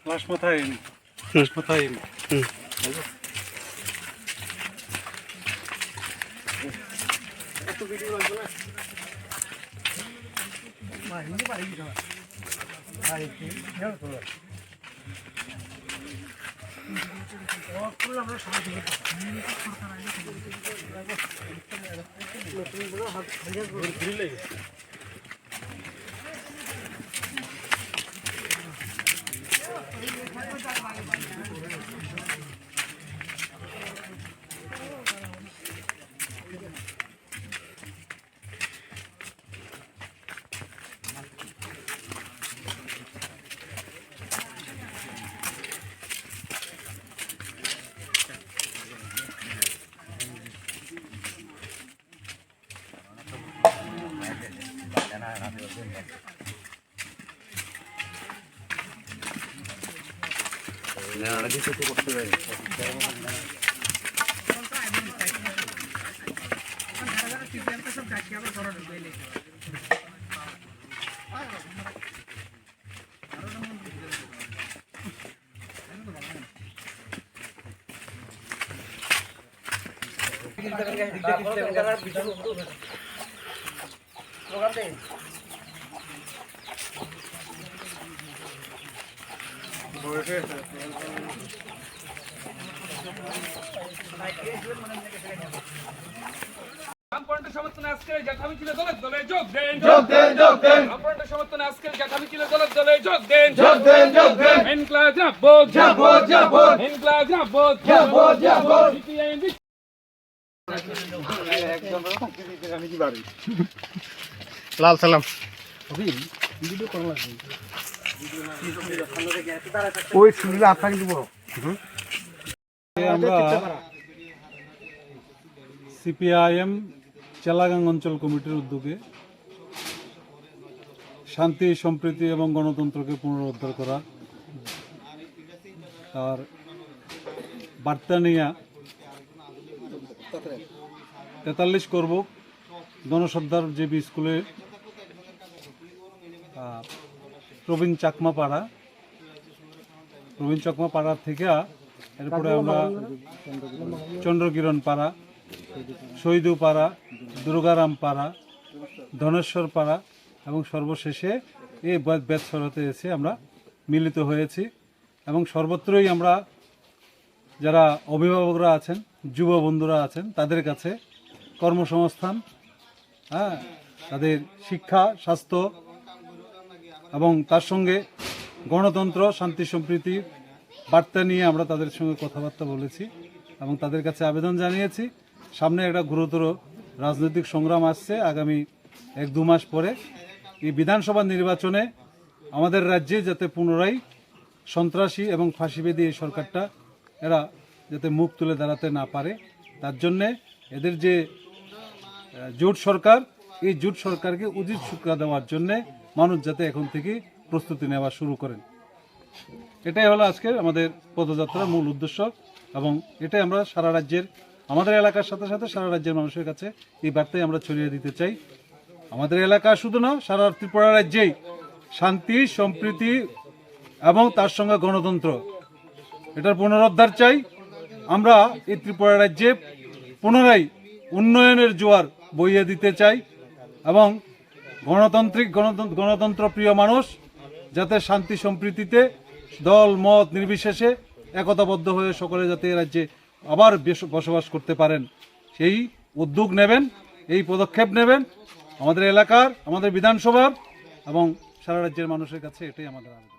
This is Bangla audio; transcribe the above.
লাশ মাথায় লাশ মাথায় লাল সালাম ওই শুনলে আপনাকে দিব। আমরা সিপিআইএম চেলাগাং অঞ্চল কমিটির উদ্যোগে শান্তি সম্প্রীতি এবং গণতন্ত্রকে পুনরুদ্ধার করা তার বার্তা নিয়ে 43 করব গণসর্দার জেবি স্কুলের প্রবীণ চাকমা পাড়া থেকে এরপরে আমরা চন্দ্রকিরণ পাড়া, শহীদু পাড়া, দুর্গারাম পাড়া, ধনেশ্বর পাড়া এবং সর্বশেষে এই বেতসরাতে এসে আমরা মিলিত হয়েছি এবং সর্বত্রই আমরা যারা অভিভাবকরা আছেন, যুব বন্ধুরা আছেন, তাদের কাছে কর্মসংস্থান, তাদের শিক্ষা, স্বাস্থ্য এবং তার সঙ্গে গণতন্ত্র, শান্তি সম্প্রীতির বার্তা নিয়ে আমরা তাদের সঙ্গে কথাবার্তা বলেছি এবং তাদের কাছে আবেদন জানিয়েছি। সামনে একটা গুরুতর রাজনৈতিক সংগ্রাম আসছে আগামী 1-2 মাস পরে। এই বিধানসভা নির্বাচনে আমাদের রাজ্যে যাতে পুনরায় সন্ত্রাসী এবং ফাঁসিবাদী এই সরকারটা এরা যাতে মুখ তুলে দাঁড়াতে না পারে, তার জন্যে এদের যে জোট সরকার, এই জোট সরকারকে উচিত শিক্ষা দেওয়ার জন্যে মানুষ যাতে এখন থেকে প্রস্তুতি নেওয়া শুরু করেন। এটাই হলো আজকের আমাদের পদযাত্রার মূল উদ্দেশ্য এবং এটাই আমরা সারা রাজ্যের, আমাদের এলাকার সাথে সাথে সারা রাজ্যের মানুষের কাছে এই বার্তাই আমরা ছড়িয়ে দিতে চাই। আমাদের এলাকা শুধু না, সারা ত্রিপুরা রাজ্যেই শান্তি সম্প্রীতি এবং তার সঙ্গে গণতন্ত্র, এটার পুনরুদ্ধার চাই। আমরা এই ত্রিপুরা রাজ্যে পুনরায় উন্নয়নের জোয়ার বইয়ে দিতে চাই এবং গণতন্ত্র প্রিয় মানুষ যাতে শান্তি সম্প্রীতিতে দল মত নির্বিশেষে একতাবদ্ধ হয়ে সকলে যাতে রাজ্যে আবার বসবাস করতে পারেন, সেই উদ্যোগ নেবেন, এই পদক্ষেপ নেবেন আমাদের এলাকার, আমাদের বিধানসভার এবং সারা রাজ্যের মানুষের কাছে। এটাই আমাদের আবেদন।